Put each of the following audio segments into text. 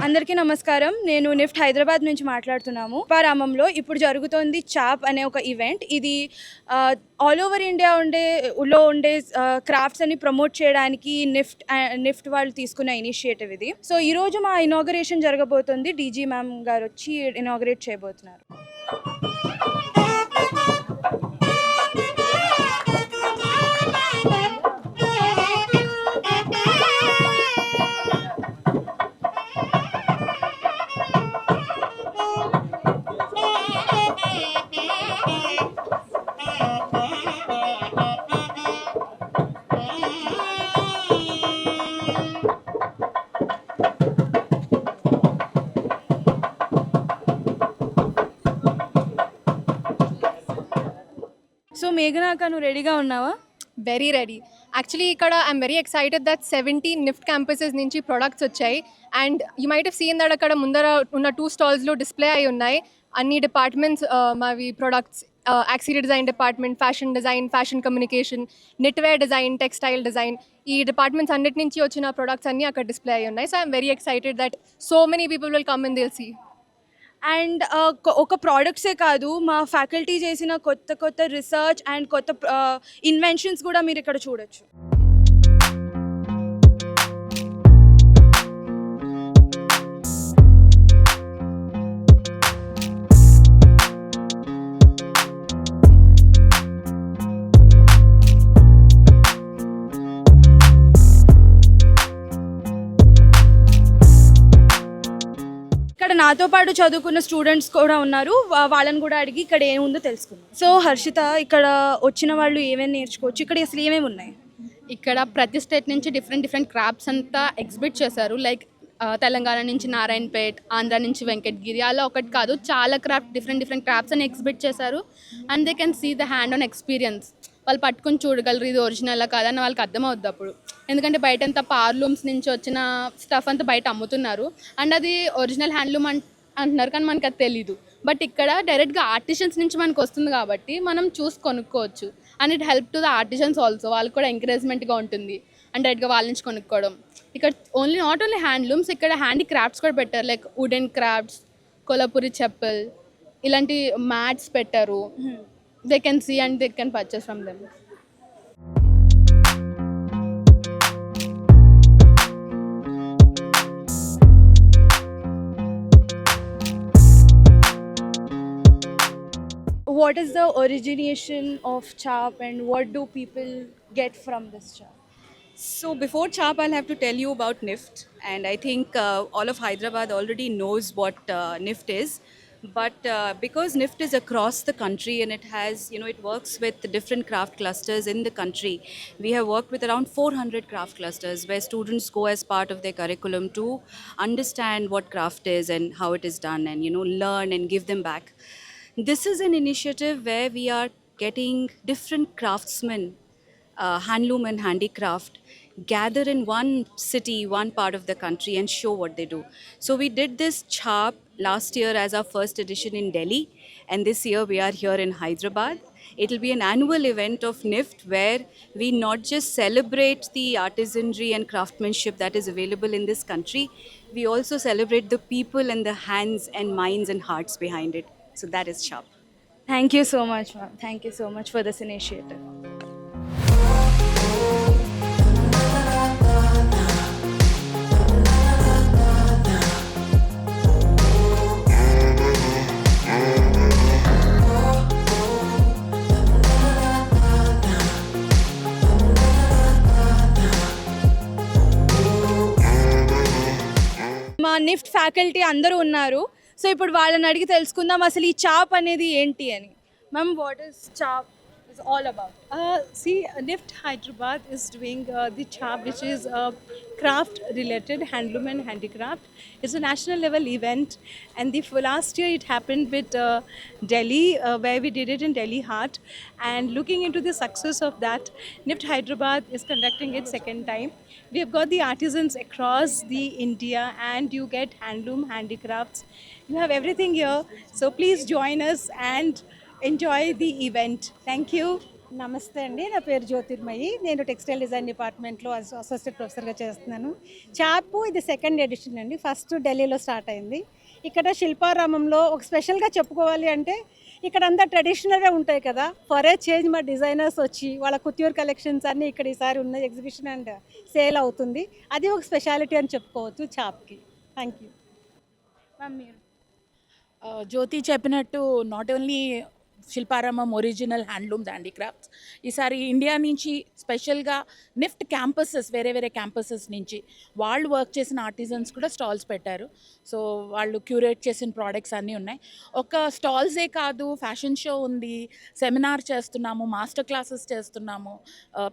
అందరికీ నమస్కారం. నేను నిఫ్ట్ హైదరాబాద్ నుంచి మాట్లాడుతున్నాము. పారామంలో ఇప్పుడు జరుగుతోంది చాప్ అనే ఒక ఈవెంట్. ఇది ఆల్ ఓవర్ ఇండియా ఉండే క్రాఫ్ట్స్ అని ప్రమోట్ చేయడానికి నిఫ్ట్ వాళ్ళు తీసుకున్న ఇనిషియేటివ్ ఇది. సో ఈరోజు మా ఇనాగరేషన్ జరగబోతుంది. డీజీ మ్యామ్ గారు వచ్చి ఇనాగరేట్ చేయబోతున్నారు. సో మేఘనాక నువ్వు రెడీగా ఉన్నావా? Very ready. యాక్చువల్లీ ఇక్కడ I'm very excited that 70 NIFT campuses నుంచి ప్రొడక్ట్స్ వచ్చాయి. And you might have seen that అక్కడ ముందర ఉన్న 2 స్టాల్స్లో డిస్ప్లే అయి ఉన్నాయి. అన్ని డిపార్ట్మెంట్స్ మావి products, accessory design department, fashion design, fashion communication, knitwear design, textile design, ఈ డిపార్ట్మెంట్స్ అన్నిటి నుంచి వచ్చిన ప్రొడక్ట్స్ అన్నీ అక్కడ డిస్ప్లే అయి ఉన్నాయి. So I'm very excited that so many people will come and will see. And ఒక ప్రోడక్ట్సే కాదు, మా ఫ్యాకల్టీ చేసిన కొత్త రీసెర్చ్ అండ్ కొత్త ఇన్వెన్షన్స్ కూడా మీరు ఇక్కడ చూడొచ్చు. ఇక్కడ నాతో పాటు చదువుకున్న స్టూడెంట్స్ కూడా ఉన్నారు. వాళ్ళని కూడా అడిగి ఇక్కడ ఏముందో తెలుసుకుందాం. సో హర్షిత, ఇక్కడ వచ్చిన వాళ్ళు ఏమేమి నేర్చుకోవచ్చు? ఇక్కడ అసలు ఏమేమి ఉన్నాయి? ఇక్కడ ప్రతి స్టేట్ నుంచి డిఫరెంట్ క్రాఫ్ట్స్ అంతా ఎగ్జిబిట్ చేశారు. లైక్ తెలంగాణ నుంచి నారాయణపేట్, ఆంధ్ర నుంచి వెంకటగిరి, అలా ఒకటి కాదు, చాలా డిఫరెంట్ క్రాఫ్ట్స్ అని ఎగ్జిబిట్ చేశారు. And they can see the hand on experience. వాళ్ళు పట్టుకొని చూడగలరు ఇది ఒరిజినల్ కాదని వాళ్ళకి అర్థమవుద్ది అప్పుడు. ఎందుకంటే బయట అంతా పార్లూమ్స్ నుంచి వచ్చిన స్టఫ్ అంతా బయట అమ్ముతున్నారు. అండ్ అది ఒరిజినల్ హ్యాండ్లూమ్ అంటున్నారు, కానీ మనకు అది తెలీదు. బట్ ఇక్కడ డైరెక్ట్గా ఆర్టిషన్స్ నుంచి మనకు వస్తుంది కాబట్టి మనం చూసి కొనుక్కోవచ్చు. And it help to the artisans also. వాళ్ళకి కూడా ఎంకరేజ్మెంట్గా ఉంటుంది అండ్ డైరెక్ట్గా వాళ్ళ నుంచి కొనుక్కోవడం. ఇక్కడ నాట్ ఓన్లీ హ్యాండ్లూమ్స్, ఇక్కడ హ్యాండీ క్రాఫ్ట్స్ కూడా పెట్టారు. లైక్ వుడెన్ క్రాఫ్ట్స్, కొల్లాపూరి చెప్పుల్, ఇలాంటి మ్యాట్స్ పెట్టారు. They can see and they can purchase from them. What is the origination of CHAP and what do people get from this CHAP? So before CHAP, I'll have to tell you about NIFT, and I think all of Hyderabad already knows what NIFT is. But because NIFT is across the country and it has, it works with different craft clusters in the country. We have worked with around 400 craft clusters where students go as part of their curriculum to understand what craft is and how it is done, and learn and give them back. This is an initiative where we are getting different craftsmen, handloom and handicraft, gather in one city, one part of the country and show what they do. So we did this CHAP last year as our first edition in Delhi, and this year we are here in Hyderabad. It will be an annual event of NIFT where we not just celebrate the artisanry and craftsmanship that is available in this country, we also celebrate the people and the hands and minds and hearts behind it. So that is CHAP. Thank you so much, ma'am. Thank you so much for this initiative. మా NIFT faculty అందరూ ఉన్నారు. So ఇప్పుడు వాళ్ళని అడిగి తెలుసుకుందాం అసలు ఈ చాప్ అనేది ఏంటి అని. Ma'am, what is chap is all about? NIFT Hyderabad is doing the CHAP, which is craft related, handloom and handicraft. It's a national level event, and last year it happened with Delhi, where we did it in Delhi Heart. And looking into the success of that, NIFT Hyderabad is conducting it second time. We have got the artisans across the India, and you get handloom, handicrafts. You have everything here. So please join us and enjoy the event. Thank you. నమస్తే అండి, నా పేరు జ్యోతిర్మయి. నేను textile design డిపార్ట్మెంట్లో associate ప్రొఫెసర్గా చేస్తున్నాను. చాపు ఇది second edition అండి. ఫస్ట్ ఢిల్లీలో స్టార్ట్ అయింది. ఇక్కడ శిల్పారామంలో ఒక స్పెషల్గా చెప్పుకోవాలి అంటే ఇక్కడ అంతా ట్రెడిషనల్గా ఉంటాయి కదా. ఫర్ ఏ చేంజ్ మా డిజైనర్స్ వచ్చి వాళ్ళ కుత్యూర్ కలెక్షన్స్ అన్నీ ఇక్కడ ఈసారి ఉన్న ఎగ్జిబిషన్ అండ్ సేల్ అవుతుంది. అది ఒక స్పెషాలిటీ అని చెప్పుకోవచ్చు చాప్కి. Thank you ma'am. మీరు జ్యోతి చెప్పినట్టు not only Shilparamam original handlooms handicrafts ఈసారి ఇండియా నుంచి స్పెషల్గా నిఫ్ట్ క్యాంపసెస్ వేరే క్యాంపసెస్ నుంచి వాళ్ళు వర్క్ చేసిన ఆర్టిజన్స్ కూడా స్టాల్స్ పెట్టారు. సో వాళ్ళు క్యూరేట్ చేసిన ప్రోడక్ట్స్ అన్నీ ఉన్నాయి. ఒక స్టాల్సే కాదు, ఫ్యాషన్ షో ఉంది, సెమినార్ చేస్తున్నాము, మాస్టర్ క్లాసెస్ చేస్తున్నాము,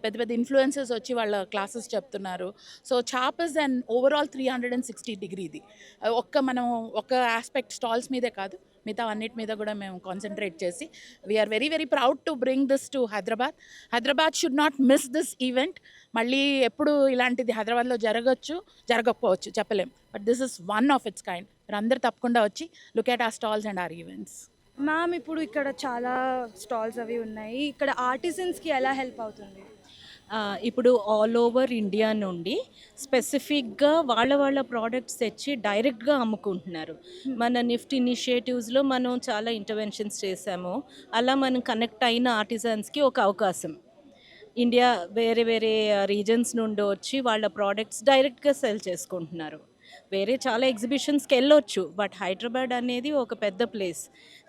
పెద్ద ఇన్ఫ్లుయెన్సర్స్ వచ్చి వాళ్ళ క్లాసెస్ చెప్తున్నారు. So chap is and overall 360 డిగ్రీది. మనం ఒక ఆస్పెక్ట్ స్టాల్స్ మీదే కాదు, మిగతా అన్నిటి మీద కూడా మేము కాన్సన్ట్రేట్ చేసి we're very proud to bring this to Hyderabad should not miss this event. మళ్ళీ ఎప్పుడు ఇలాంటిది హైదరాబాద్లో జరగకపోవచ్చు, చెప్పలేం. But this is one of its kind. మీరు అందరు తప్పకుండా వచ్చి look at our stalls and our events. Ma'am, ఇప్పుడు ఇక్కడ చాలా స్టాల్స్ అవి ఉన్నాయి. ఇక్కడ ఆర్టిజన్స్కి ఎలా హెల్ప్ అవుతుంది? ఇప్పుడు ఆల్ ఓవర్ ఇండియా నుండి స్పెసిఫిక్గా వాళ్ళ ప్రోడక్ట్స్ తెచ్చి డైరెక్ట్గా అమ్ముకుంటున్నారు. మన నిఫ్ట్ ఇనిషియేటివ్స్లో మనం చాలా ఇంటర్వెన్షన్స్ చేసాము. అలా మనం కనెక్ట్ అయిన ఆర్టిజన్స్కి ఒక అవకాశం. ఇండియా వేరే రీజన్స్ నుండి వచ్చి వాళ్ళ ప్రోడక్ట్స్ డైరెక్ట్గా సెల్ చేసుకుంటున్నారు. వేరే చాలా ఎగ్జిబిషన్స్కి వెళ్ళొచ్చు, బట్ హైదరాబాద్ అనేది ఒక పెద్ద ప్లేస్.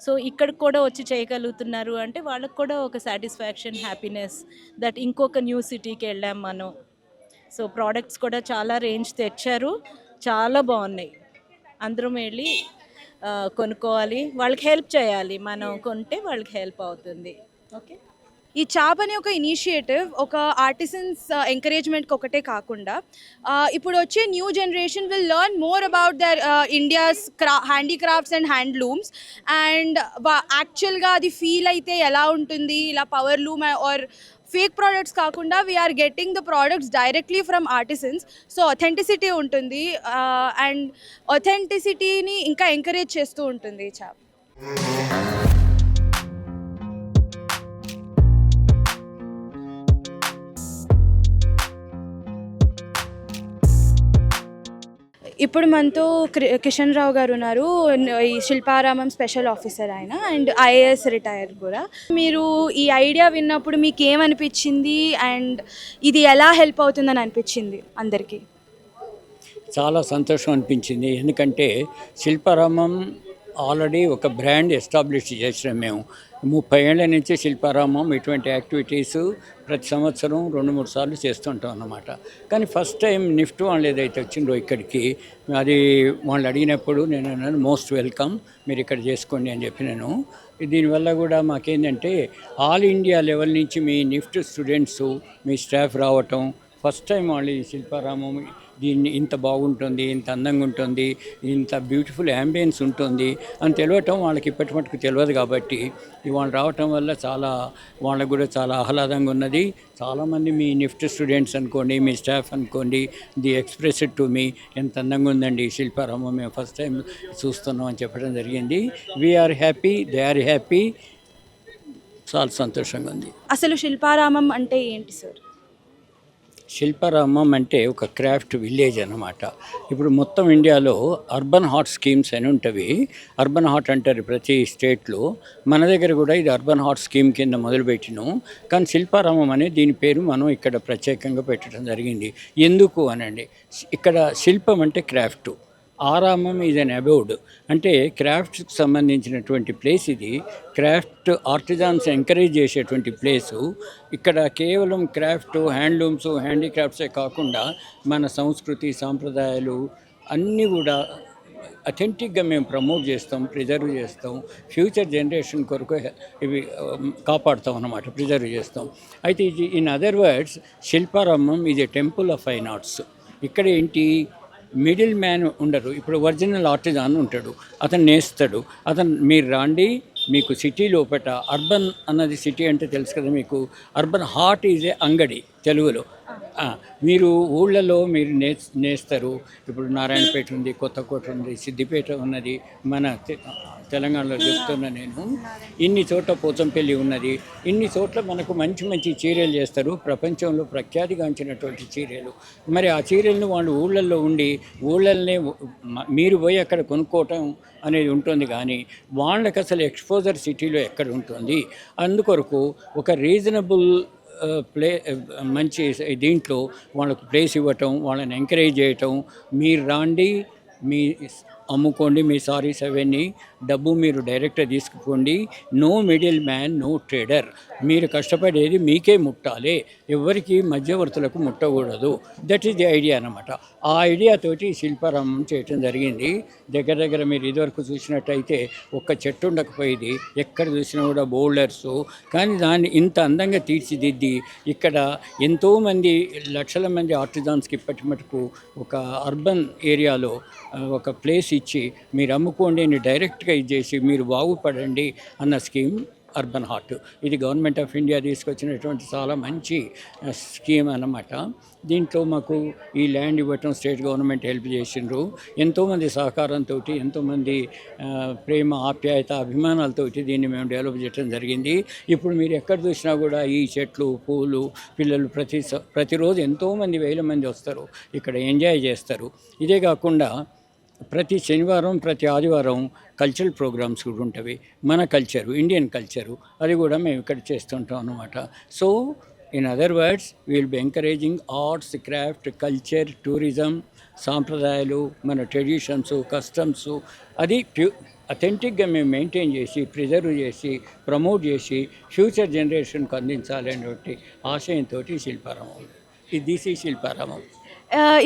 సో ఇక్కడికి కూడా వచ్చి చేయగలుగుతున్నారు అంటే వాళ్ళకు కూడా ఒక సాటిస్ఫాక్షన్, హ్యాపీనెస్ దట్ ఇంకొక న్యూ సిటీకి వెళ్ళాం మనం. సో ప్రోడక్ట్స్ కూడా చాలా రేంజ్ తెచ్చారు, చాలా బాగున్నాయి. అందరం వెళ్ళి కొనుక్కోవాలి, వాళ్ళకి హెల్ప్ చేయాలి. మనం కొంటే వాళ్ళకి హెల్ప్ అవుతుంది. ఓకే, ఈ చాప్ అనే ఒక ఇనిషియేటివ్ ఒక ఆర్టిసన్స్ ఎంకరేజ్మెంట్కి ఒకటే కాకుండా ఇప్పుడు వచ్చే new generation will learn more about their India's handicrafts and handlooms. And యాక్చువల్గా అది ఫీల్ అయితే ఎలా ఉంటుంది, ఇలా power loom or fake products కాకుండా we're getting the products directly from artisans. So authenticity ఉంటుంది అండ్ అథెంటిసిటీని ఇంకా ఎంకరేజ్ చేస్తూ ఉంటుంది ఈ చాప్. ఇప్పుడు మనతో కిషన్ రావు గారు ఉన్నారు, ఈ శిల్పారామం స్పెషల్ ఆఫీసర్ ఆయన అండ్ ఐఏఎస్ రిటైర్ కూడా. మీరు ఈ ఐడియా విన్నప్పుడు మీకు ఏమనిపించింది అండ్ ఇది ఎలా హెల్ప్ అవుతుందని అనిపించింది అందరికీ? చాలా సంతోషం అనిపించింది. ఎందుకంటే శిల్పారామం ఆల్రెడీ ఒక బ్రాండ్ ఎస్టాబ్లిష్ చేసినాం మేము. 30 ఏళ్ల నుంచి శిల్పారామం ఇటువంటి యాక్టివిటీస్ ప్రతి సంవత్సరం 2-3 సార్లు చేస్తుంటాం అన్నమాట. కానీ ఫస్ట్ టైం నిఫ్ట్ వాళ్ళు ఏదైతే వచ్చిందో ఇక్కడికి, అది వాళ్ళు అడిగినప్పుడు నేను అన్నాను మోస్ట్ వెల్కమ్, మీరు ఇక్కడ చేసుకోండి అని చెప్పినాను. దీనివల్ల కూడా మాకేంటంటే ఆల్ ఇండియా లెవెల్ నుంచి మీ నిఫ్ట్ స్టూడెంట్స్, మీ స్టాఫ్ రావటం, ఫస్ట్ టైం వాళ్ళు ఈ శిల్పారామం దీన్ని ఇంత బాగుంటుంది, ఇంత అందంగా ఉంటుంది, ఇంత బ్యూటిఫుల్ యాంబియన్స్ ఉంటుంది అని తెలియటం వాళ్ళకి ఇప్పటి మటుకు తెలియదు. కాబట్టి ఇవాళ రావటం వల్ల చాలా వాళ్ళకు కూడా చాలా ఆహ్లాదంగా ఉన్నది. చాలామంది మీ నిఫ్ట్ స్టూడెంట్స్ అనుకోండి, మీ స్టాఫ్ అనుకోండి, ది ఎక్స్ప్రెస్ టు మీ ఎంత అందంగా ఉందండి ఈ శిల్పారామం, మేము ఫస్ట్ టైం చూస్తున్నాం అని చెప్పడం జరిగింది. We're happy, they are happy, చాలా సంతోషంగా ఉంది. అసలు శిల్పారామం అంటే ఏంటి సార్? శిల్పారామం అంటే ఒక క్రాఫ్ట్ విలేజ్ అన్నమాట. ఇప్పుడు మొత్తం ఇండియాలో అర్బన్ హాట్ స్కీమ్స్ అని ఉంటవి. అర్బన్ హాట్ అంటారు ప్రతి స్టేట్లో. మన దగ్గర కూడా ఇది అర్బన్ హాట్ స్కీమ్ కింద మొదలుపెట్టినాం. కానీ శిల్పారామం అనే దీని పేరు మనం ఇక్కడ ప్రత్యేకంగా పెట్టడం జరిగింది. ఎందుకు అనండి, ఇక్కడ శిల్పం అంటే క్రాఫ్ట్, ఆరామం ఈజ్ అన్ అబౌడ్, అంటే క్రాఫ్ట్స్కి సంబంధించినటువంటి ప్లేస్ ఇది. క్రాఫ్ట్ ఆర్టిజాన్స్ ఎంకరేజ్ చేసేటువంటి ప్లేసు. ఇక్కడ కేవలం క్రాఫ్ట్, హ్యాండ్లూమ్స్, హ్యాండీక్రాఫ్ట్సే కాకుండా మన సంస్కృతి, సాంప్రదాయాలు అన్నీ కూడా అథెంటిక్గా మేము ప్రమోట్ చేస్తాం, ప్రిజర్వ్ చేస్తాం. ఫ్యూచర్ జనరేషన్ కొరకు ఇవి కాపాడుతాం అన్నమాట, ప్రిజర్వ్ చేస్తాం. అయితే ఇది in other words Shilparamam is a temple of fine arts. ఇక్కడ ఏంటి, మిడిల్ మ్యాన్ ఉండరు. ఇప్పుడు ఒరిజినల్ ఆర్టిజాన్ ఉంటాడు, అతను నేస్తాడు, అతను మీరు రాండి, మీకు సిటీ లోపల అర్బన్ అన్నది సిటీ అంటే తెలుసు కదా మీకు. అర్బన్ హార్ట్ ఈజ్ ఏ అంగడి తెలుగులో. మీరు ఊళ్ళలో మీరు నేస్తారు. ఇప్పుడు నారాయణపేట ఉంది, కొత్తకోట ఉంది, సిద్దిపేట ఉన్నది, మన తెలంగాణలో చెప్తున్నా నేను. ఇన్ని చోట్ల పోచంపల్లి ఉన్నది, ఇన్ని చోట్ల మనకు మంచి మంచి చీరలు చేస్తారు, ప్రపంచంలో ప్రఖ్యాతిగాంచినటువంటి చీరలు. మరి ఆ చీరలను వాళ్ళు ఊళ్ళల్లో ఉండి ఊళ్ళల్నే మీరు పోయి అక్కడ కొనుక్కోవటం అనేది ఉంటుంది, కానీ వాళ్ళకి అసలు ఎక్స్పోజర్ సిటీలో ఎక్కడ ఉంటుంది. అందుకొరకు ఒక రీజనబుల్ మంచి దీంట్లో వాళ్ళకు ప్లేస్ ఇవ్వటం, వాళ్ళని ఎంకరేజ్ చేయటం, మీరు రాండి, మీ అమ్ముకోండి మీ సారీస్ అవన్నీ, డబ్బు మీరు డైరెక్ట్గా తీసుకుపోండి, no middle man, no trader. మీరు కష్టపడేది మీకే ముట్టాలి, ఎవరికి మధ్యవర్తులకు ముట్టకూడదు. దట్ ఈస్ ది ఐడియా అన్నమాట. ఆ ఐడియాతోటి శిల్పారామం చేయటం జరిగింది. దగ్గర దగ్గర మీరు ఇదివరకు చూసినట్టయితే ఒక్క చెట్టు ఉండకపోయేది, ఎక్కడ చూసినా కూడా బోల్డర్స్. కానీ దాన్ని ఇంత అందంగా తీర్చిదిద్ది ఇక్కడ ఎంతోమంది లక్షల మంది ఆర్టిజాన్స్కి ఇప్పటి మటుకు ఒక అర్బన్ ఏరియాలో ఒక ప్లేస్ ఇచ్చి మీరు అమ్ముకోండి అని డైరెక్ట్గా ఇచ్చేసి మీరు బాగుపడండి అన్న స్కీమ్ అర్బన్ హార్ట్. ఇది గవర్నమెంట్ ఆఫ్ ఇండియా తీసుకొచ్చినటువంటి చాలా మంచి స్కీమ్ అన్నమాట. దీంట్లో మాకు ఈ ల్యాండ్ ఇవ్వటం స్టేట్ గవర్నమెంట్ హెల్ప్ చేసిండ్రు. ఎంతోమంది సహకారంతో, ఎంతోమంది ప్రేమ ఆప్యాయత అభిమానాలతోటి దీన్ని మేము డెవలప్ చేయడం జరిగింది. ఇప్పుడు మీరు ఎక్కడ చూసినా కూడా ఈ చెట్లు, పూలు, పిల్లలు ప్రతిరోజు ఎంతోమంది వేల మంది వస్తారు, ఇక్కడ ఎంజాయ్ చేస్తారు. ఇదే కాకుండా ప్రతి శనివారం, ప్రతి ఆదివారం కల్చరల్ ప్రోగ్రామ్స్ కూడా ఉంటవి. మన కల్చరు, ఇండియన్ కల్చరు, అది కూడా మేము ఇక్కడ చేస్తుంటాం అన్నమాట. So in other words will be encouraging arts, craft, culture, tourism, సాంప్రదాయాలు, మన ట్రెడిషన్స్, కస్టమ్స్, అది అథెంటిక్గా మేము మెయింటైన్ చేసి, ప్రిజర్వ్ చేసి, ప్రమోట్ చేసి ఫ్యూచర్ జనరేషన్కి అందించాలి అనేటువంటి ఆశయంతో శిల్పారామం. దిస్ ఈ శిల్పారామం.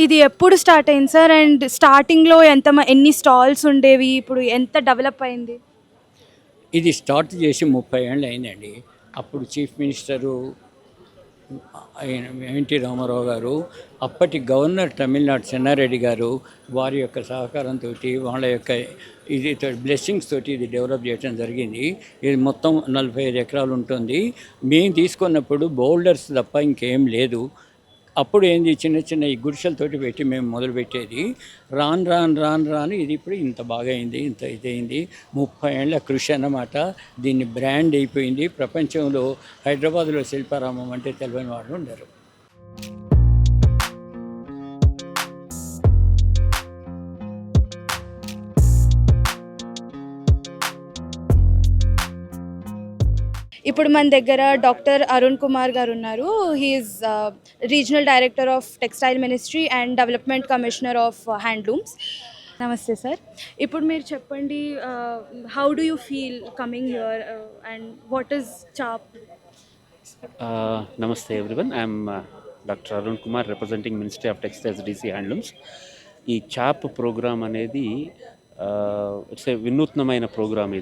ఇది ఎప్పుడు స్టార్ట్ అయింది సార్? అండ్ స్టార్టింగ్లో ఎన్ని స్టాల్స్ ఉండేవి, ఇప్పుడు ఎంత డెవలప్ అయింది? ఇది స్టార్ట్ చేసి 30 ఏళ్ళు అయిందండి. అప్పుడు చీఫ్ మినిస్టరు ఎన్టీ రామారావు గారు, అప్పటి గవర్నర్ తమిళనాడు చెన్నారెడ్డి గారు, వారి యొక్క సహకారంతో, వాళ్ళ యొక్క ఇది బ్లెస్సింగ్స్ తోటి ఇది డెవలప్ చేయడం జరిగింది. ఇది మొత్తం 45 ఎకరాలు ఉంటుంది. మేము తీసుకున్నప్పుడు బౌల్డర్స్ తప్ప ఇంకేం లేదు. అప్పుడు ఏంది, చిన్న చిన్న ఈ గుడిసెలతోటి పెట్టి మేము మొదలుపెట్టేది. రాను ఇది ఇప్పుడు ఇంత బాగా అయింది, ఇంత ఇదైంది. 30 ఏళ్ళ కృషి అన్నమాట. దీన్ని బ్రాండ్ అయిపోయింది. ప్రపంచంలో హైదరాబాద్లో శిల్పారామం అంటే తెలియని వాళ్ళు ఉండరు. ఇప్పుడు మన దగ్గర డాక్టర్ అరుణ్ కుమార్ గారు ఉన్నారు. He's regional director of textile ministry and development commissioner of handlooms. నమస్తే సార్. ఇప్పుడు మీరు చెప్పండి, how do you feel coming here and what is CHAP? నమస్తే everyone, I'm doctor Arun Kumar, representing ministry of textiles, DC handlooms. ఈ CHAP program అనేది it's a వినూత్నమైన program.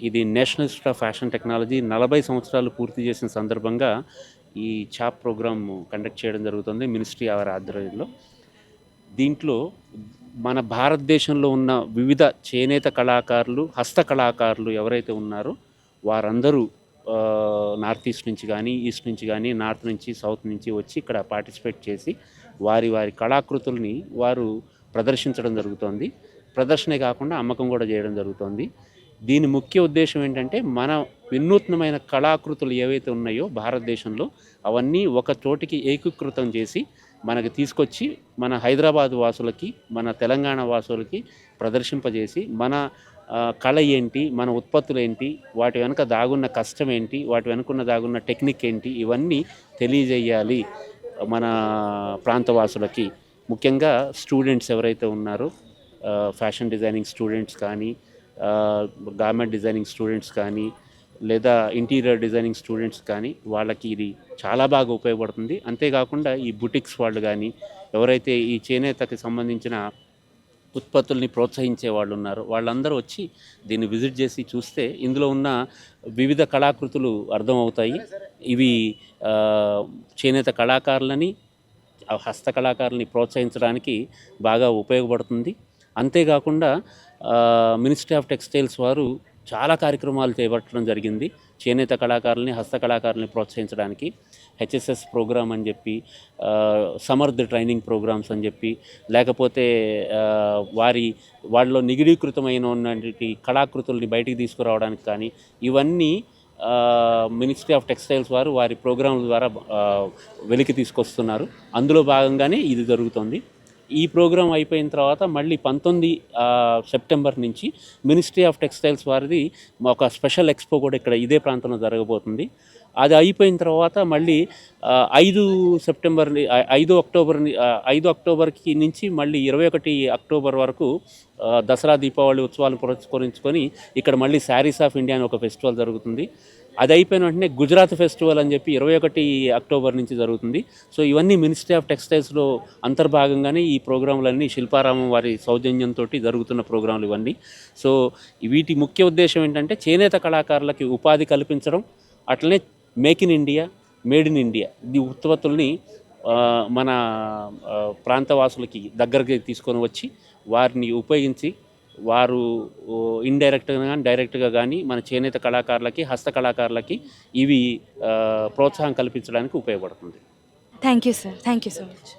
ఇది national institute of fashion technology 40 సంవత్సరాలు పూర్తి చేసిన సందర్భంగా ఈ చాప్ ప్రోగ్రామ్ కండక్ట్ చేయడం జరుగుతుంది మినిస్ట్రీ వారి ఆధ్వర్యంలో. దీంట్లో మన భారతదేశంలో ఉన్న వివిధ చేనేత కళాకారులు, హస్త కళాకారులు ఎవరైతే ఉన్నారో వారందరూ నార్త్ ఈస్ట్ నుంచి కానీ, ఈస్ట్ నుంచి కానీ, నార్త్ నుంచి, సౌత్ నుంచి వచ్చి ఇక్కడ పార్టిసిపేట్ చేసి వారి కళాకృతుల్ని వారు ప్రదర్శించడం జరుగుతోంది. ప్రదర్శనే కాకుండా అమ్మకం కూడా చేయడం జరుగుతోంది. దీని ముఖ్య ఉద్దేశం ఏంటంటే, మన వినూత్నమైన కళాకృతులు ఏవైతే ఉన్నాయో భారతదేశంలో అవన్నీ ఒక చోటికి ఏకీకృతం చేసి మనకి తీసుకొచ్చి మన హైదరాబాద్ వాసులకి, మన తెలంగాణ వాసులకి ప్రదర్శింపజేసి మన కళ ఏంటి, మన ఉత్పత్తులు ఏంటి, వాటి వెనుక దాగున్న కష్టం ఏంటి, వాటి వెనుకున్న దాగున్న టెక్నిక్ ఏంటి, ఇవన్నీ తెలియజేయాలి మన ప్రాంతవాసులకి. ముఖ్యంగా స్టూడెంట్స్ ఎవరైతే ఉన్నారో, ఫ్యాషన్ డిజైనింగ్ స్టూడెంట్స్ కానీ, గార్మెంట్ డిజైనింగ్ స్టూడెంట్స్ కానీ, లేదా ఇంటీరియర్ డిజైనింగ్ స్టూడెంట్స్ కానీ, వాళ్ళకి ఇది చాలా బాగా ఉపయోగపడుతుంది. అంతేకాకుండా ఈ బుటిక్స్ వాళ్ళు కానీ, ఎవరైతే ఈ చేనేతకి సంబంధించిన ఉత్పత్తుల్ని ప్రోత్సహించే వాళ్ళు ఉన్నారో వాళ్ళందరూ వచ్చి దీన్ని విజిట్ చేసి చూస్తే ఇందులో ఉన్న వివిధ కళాకృతులు అర్థమవుతాయి. ఇవి చేనేత కళాకారులని, హస్త కళాకారులని ప్రోత్సహించడానికి బాగా ఉపయోగపడుతుంది. అంతేకాకుండా మినిస్ట్రీ ఆఫ్ టెక్స్టైల్స్ వారు చాలా కార్యక్రమాలు చేపట్టడం జరిగింది. చేనేత కళాకారుల్ని, హస్త కళాకారుల్ని ప్రోత్సహించడానికి హెచ్ఎస్ఎస్ ప్రోగ్రామ్ అని చెప్పి, సమర్థ్ ట్రైనింగ్ ప్రోగ్రామ్స్ అని చెప్పి, లేకపోతే వాళ్ళలో నిగిడీకృతమైన ఉన్నటువంటి కళాకృతుల్ని బయటికి తీసుకురావడానికి కానీ, ఇవన్నీ మినిస్ట్రీ ఆఫ్ టెక్స్టైల్స్ వారు వారి ప్రోగ్రాంల ద్వారా వెలికి తీసుకొస్తున్నారు. అందులో భాగంగానే ఇది జరుగుతుంది. ఈ ప్రోగ్రాం అయిపోయిన తర్వాత మళ్ళీ 19 సెప్టెంబర్ నుంచి మినిస్ట్రీ ఆఫ్ టెక్స్టైల్స్ వారిది ఒక స్పెషల్ ఎక్స్పో కూడా ఇక్కడ ఇదే ప్రాంతంలో జరగబోతుంది. అది అయిపోయిన తర్వాత మళ్ళీ 5 అక్టోబర్కి నుంచి మళ్ళీ 21 అక్టోబర్ వరకు దసరా దీపావళి ఉత్సవాలు పురస్కరించుకొని ఇక్కడ మళ్ళీ శారీస్ ఆఫ్ ఇండియా అని ఒక ఫెస్టివల్ జరుగుతుంది. అది అయిపోయిన వెంటనే గుజరాత్ ఫెస్టివల్ అని చెప్పి 21 అక్టోబర్ నుంచి జరుగుతుంది. సో ఇవన్నీ మినిస్ట్రీ ఆఫ్ టెక్స్టైల్స్లో అంతర్భాగంగానే ఈ ప్రోగ్రాంలన్నీ శిల్పారామం వారి సౌజన్యంతో జరుగుతున్న ప్రోగ్రాంలు ఇవన్నీ. సో వీటి ముఖ్య ఉద్దేశం ఏంటంటే చేనేత కళాకారులకి ఉపాధి కల్పించడం, అట్లనే make in India, made in India ఈ ఉత్పత్తుల్ని మన ప్రాంతవాసులకి దగ్గరికి తీసుకొని వచ్చి వారిని ఉపయోగించి వారు ఇండైరెక్ట్గా కానీ డైరెక్ట్గా కానీ మన చేనేత కళాకారులకి, హస్త కళాకారులకి ఇవి ప్రోత్సాహం కల్పించడానికి ఉపయోగపడుతుంది. Thank you sir, thank you so much.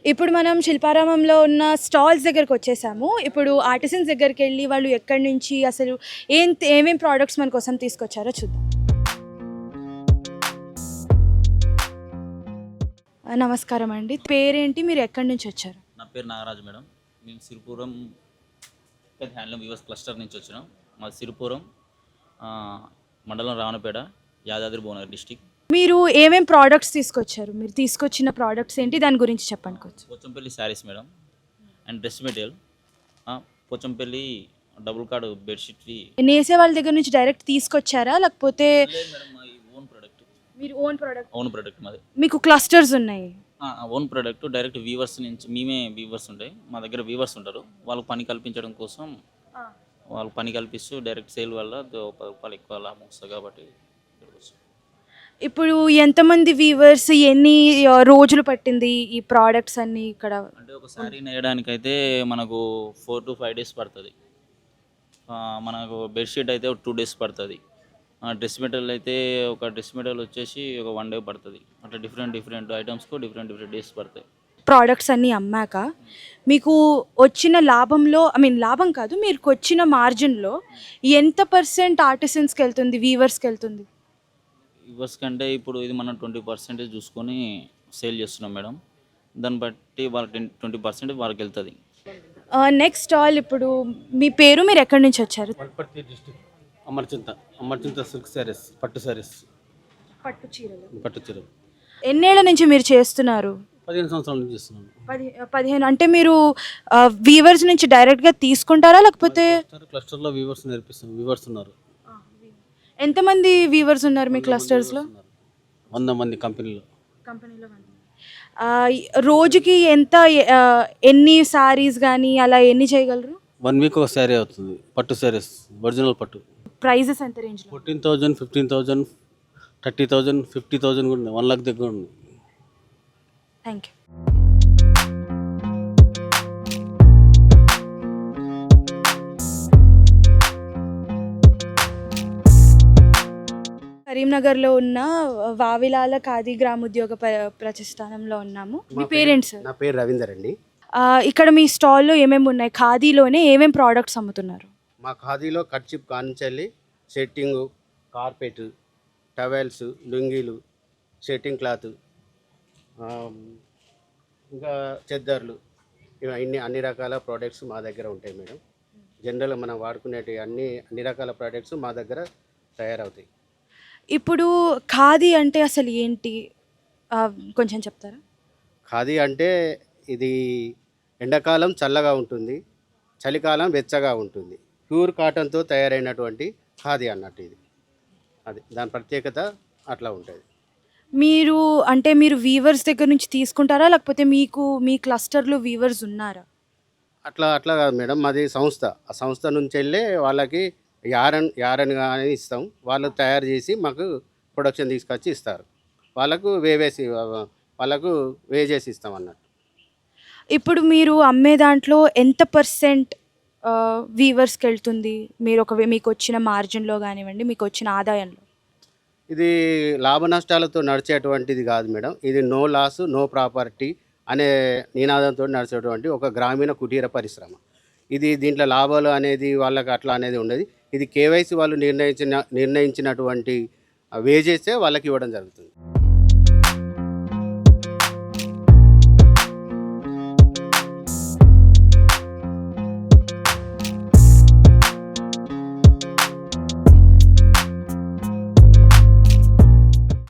ఇప్పుడు మనం శిల్పారామంలో ఉన్న స్టాల్స్ దగ్గరకు వచ్చేసాము. ఇప్పుడు ఆర్టిసన్స్ దగ్గరికి వెళ్ళి వాళ్ళు ఎక్కడి నుంచి అసలు ఏమేం ప్రోడక్ట్స్ మన కోసం తీసుకొచ్చారో చూద్దాం. నమస్కారం అండి, పేరేంటి, మీరు ఎక్కడి నుంచి వచ్చారు? నా పేరు నాగరాజు మేడం. మేము సిరిపురం హ్యాండ్లూమ్ వీవర్స్ క్లస్టర్ నుంచి వచ్చినాం. మా సిరిపురం మండలం రావణపేట, యాదాద్రి భువనగిరి డిస్టిక్. మీరు ఏమేం ప్రోడక్ట్స్ తీసుకొచ్చారు? మీరు తీసుకొచ్చిన ప్రోడక్ట్స్ ఏంటి, దాని గురించి చెప్పండి కొంచెం. Pochampally saris madam and dress material. Pochampally double card బెడ్షీట్వి నేసే వాళ్ళ దగ్గర నుంచి డైరెక్ట్ తీసుకొచ్చారా లేకపోతే మేడం మా ఓన్ ప్రోడక్ట్. మీరు ఓన్ ప్రోడక్ట్ మాది. మీకు క్లస్టర్స్ ఉన్నాయి? ఓన్ ప్రోడక్ట్ డైరెక్ట్ వీవర్స్ నుంచి మేమే వీవర్స్ ఉంటాయి. మా దగ్గర వీవర్స్ ఉంటారు. వాళ్ళకి పని కల్పించడం కోసం వాళ్ళు పని కల్పిస్తూ డైరెక్ట్ సేల్ వల్ల 10 రూపాయలు ఎక్కువ లాభం వస్తుంది కాబట్టి. ఇప్పుడు ఎంతమంది వీవర్స్, ఎన్ని రోజులు పట్టింది ఈ ప్రోడక్ట్స్ అన్ని ఇక్కడ? అంటే ఒక శారీ నేయడానికి అయితే మనకు 4 to 5 days పడుతుంది. మనకు బెడ్షీట్ అయితే 2 days పడుతుంది. డ్రెస్ మెటీరియల్ అయితే ఒక డ్రెస్ మెటీరియల్ వచ్చేసి ఒక 1 day పడుతుంది. అట్లా డిఫరెంట్ ఐటమ్స్కు డిఫరెంట్ డేస్ పడతాయి. ప్రోడక్ట్స్ అన్నీ అమ్మాక మీకు వచ్చిన లాభంలో, లాభం కాదు, మీకు వచ్చిన మార్జిన్లో ఎంత % ఆర్టిసన్స్కి వెళ్తుంది, వీవర్స్కి వెళ్తుంది? వీవర్స్ కంటే ఇప్పుడు ఇది మనం 20% చూసుకొని సేల్ చేస్తున్నాం మేడం. దాన్ని బట్టి వాళ్ళ 20% వాళ్ళకి వెళ్తుంది. నెక్స్ట్ స్టాల్, ఇప్పుడు మీ పేరు, మీరు ఎక్కడి నుంచి వచ్చారు? వనపర్తి డిస్ట్రిక్ట్, అమర్చింత సిల్క్ శారీస్, పట్టు శారీస్, పట్టు చీరలు. ఎన్నేళ్ల నుంచి మీరు చేస్తున్నారు? 15 సంవత్సరాల నుంచి చేస్తున్నాను. 15. అంటే మీరు వీవర్స్ నుంచి డైరెక్ట్గా తీసుకుంటారా లేకపోతే? క్లస్టర్లో వీవర్స్ నేర్పిస్తాం. వీవర్స్ ఉన్నారు. ఎంతమంది వీవర్స్ ఉన్నారు మీ క్లస్టర్స్లో? 100 మంది కంపెనీలో. రోజుకి ఎన్ని సారీస్ కానీ అలా ఎన్ని చేయగలరు? 1 week ఒక శారీ అవుతుంది. పట్టు శారీస్, ఒరిజినల్ పట్టు. ప్రైజెస్ ఎంత రేంజ్లో? 14,000, 15,000, 30,000, 50,000 కూడా ఉన్నాయి. 1 lakh దగ్గర ఉంది. Thank you. కరీంనగర్లో ఉన్న వావిలాల ఖాదీ గ్రామోద్యోగ ప్రతిష్టానంలో ఉన్నాము. మీ పేరెంట్స్? నా పేరు రవీందర్ అండి. ఇక్కడ మీ స్టాల్లో ఏమేమి ఉన్నాయి? ఖాదీలోనే ఏమేమి ప్రోడక్ట్స్ అమ్ముతున్నారు? మా ఖాదీలో కట్చిప్ కానించల్లి, షెట్టింగు, కార్పెట్, టవెల్స్, లుంగీలు, షెట్టింగ్ క్లాత్, ఇంకా చెద్దర్లు, అన్ని రకాల ప్రోడక్ట్స్ మా దగ్గర ఉంటాయి మేడం. జనరల్గా మనం వాడుకునేటి అన్ని రకాల ప్రోడక్ట్స్ మా దగ్గర తయారవుతాయి. ఇప్పుడు ఖాదీ అంటే అసలు ఏంటి, కొంచెం చెప్తారా? ఖాదీ అంటే ఇది ఎండాకాలం చల్లగా ఉంటుంది, చలికాలం వెచ్చగా ఉంటుంది. ప్యూర్ కాటన్తో తయారైనటువంటి ఖాదీ అన్నట్టు ఇది. అది దాని ప్రత్యేకత అట్లా ఉంటుంది. మీరు వీవర్స్ దగ్గర నుంచి తీసుకుంటారా లేకపోతే మీ క్లస్టర్లో వీవర్స్ ఉన్నారా? అట్లా కాదు మేడం, మాది సంస్థ. ఆ సంస్థ నుంచి వెళ్ళే వాళ్ళకి యారన్ కానీ ఇస్తాం. వాళ్ళు తయారు చేసి మాకు ప్రొడక్షన్ తీసుకొచ్చి ఇస్తారు. వాళ్ళకు వాళ్ళకు వేజెస్ ఇస్తాం అన్నట్టు. ఇప్పుడు మీరు అమ్మే దాంట్లో ఎంత పర్సెంట్ వీవర్స్కి వెళ్తుంది? మీరు మీకు వచ్చిన మార్జిన్లో కానివ్వండి, మీకు వచ్చిన ఆదాయంలో? ఇది లాభ నష్టాలతో నడిచేటువంటిది కాదు మేడం. ఇది నో లాస్ నో ప్రాపర్టీ అనే నినాదంతో నడిచేటువంటి ఒక గ్రామీణ కుటీర పరిశ్రమ. ఇది దీంట్లో లాభాలు అనేది వాళ్ళకి అట్లా అనేది ఉండదు. ఇది కేవైసీ వాళ్ళు నిర్ణయించినటువంటి వేజెసే వాళ్ళకి ఇవ్వడం జరుగుతుంది.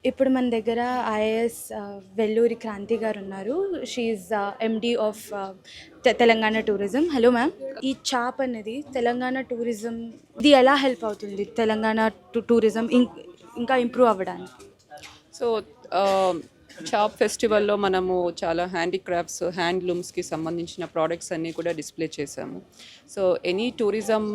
ఇప్పుడు మన దగ్గర ఐఏఎస్ వెల్లూరి క్రాంతి గారు ఉన్నారు. She's MD of Telangana tourism. Hello ma'am, ఈ చాప్ అనేది తెలంగాణ టూరిజం ఇది ఎలా హెల్ప్ అవుతుంది తెలంగాణ టూరిజం ఇంకా ఇంప్రూవ్ అవ్వడానికి? సో చాప్ ఫెస్టివల్లో మనము చాలా హ్యాండీక్రాఫ్ట్స్, హ్యాండ్లూమ్స్కి సంబంధించిన ప్రోడక్ట్స్ అన్నీ కూడా డిస్ప్లే చేశాము. So any tourism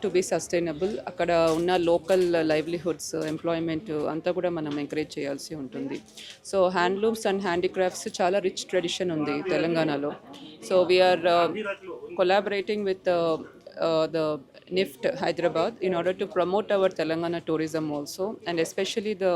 to be sustainable, అక్కడ ఉన్న లోకల్ లైవ్లీహుడ్స్, ఎంప్లాయ్మెంట్ అంతా కూడా మనం ఎంకరేజ్ చేయాల్సి ఉంటుంది. సో హ్యాండ్లూమ్స్ అండ్ హ్యాండీక్రాఫ్ట్స్ చాలా రిచ్ ట్రెడిషన్ ఉంది తెలంగాణలో. So we are collaborating with the NIFT Hyderabad in order to promote our Telangana tourism also, and especially the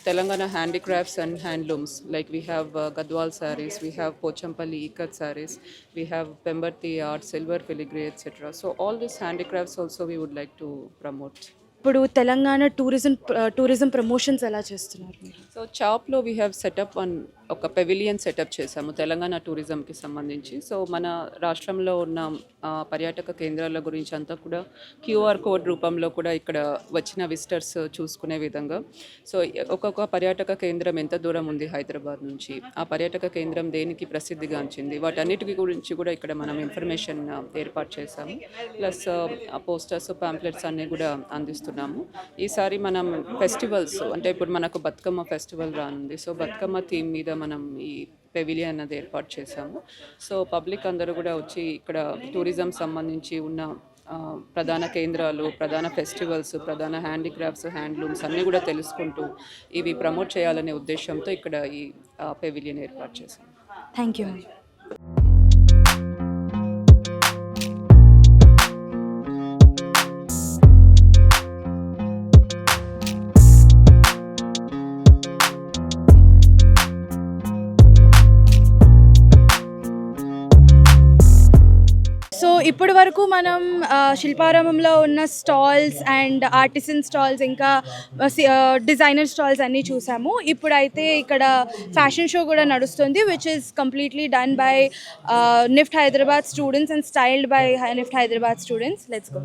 Telangana handicrafts and handlooms. Like we have Gadwal sarees, we have Pochampalli Ikat sarees, we have Pemberti art, silver filigree, etc. So all these handicrafts also we would like to promote. ఇప్పుడు Telangana tourism promotions ఎలా చేస్తున్నారు మీరు? So చాప్లో we have setup ఒక pavilion setup చేశాము తెలంగాణ టూరిజంకి సంబంధించి. So మన రాష్ట్రంలో ఉన్న పర్యాటక కేంద్రాల గురించి అంతా కూడా క్యూఆర్ కోడ్ రూపంలో కూడా ఇక్కడ వచ్చిన విజిటర్స్ చూసుకునే విధంగా. సో ఒక్కొక్క పర్యాటక కేంద్రం ఎంత దూరం ఉంది హైదరాబాద్ నుంచి, ఆ పర్యాటక కేంద్రం దేనికి ప్రసిద్ధిగాంచింది, వాటన్నిటి గురించి కూడా ఇక్కడ మనం ఇన్ఫర్మేషన్ ఏర్పాటు చేశాము. ప్లస్ పోస్టర్స్, పాంప్లెట్స్ అన్నీ కూడా అందిస్తున్నాము. ఈసారి మనం ఫెస్టివల్స్ అంటే ఇప్పుడు మనకు బతుకమ్మ ఫెస్టివల్ రానుంది. సో బతుకమ్మ థీమ్ మీద మనం ఈ పెవిలియన్ అన్నది ఏర్పాటు చేశాము. సో పబ్లిక్ అందరూ కూడా వచ్చి ఇక్కడ టూరిజం సంబంధించి ఉన్న ప్రధాన కేంద్రాలు, ప్రధాన ఫెస్టివల్స్, ప్రధాన హ్యాండీక్రాఫ్ట్స్, హ్యాండ్లూమ్స్ అన్నీ కూడా తెలుసుకుంటూ ఇవి ప్రమోట్ చేయాలనే ఉద్దేశంతో ఇక్కడ ఈ పెవిలియన్ ఏర్పాటు చేశాము. Thank you. సో ఇప్పటి వరకు మనం శిల్పారామంలో ఉన్న స్టాల్స్ అండ్ ఆర్టిసన్ స్టాల్స్, ఇంకా డిజైనర్ స్టాల్స్ అన్నీ చూసాము. ఇప్పుడైతే ఇక్కడ ఫ్యాషన్ షో కూడా నడుస్తుంది, which is completely done by NIFT Hyderabad students and styled by NIFT Hyderabad students. Let's go.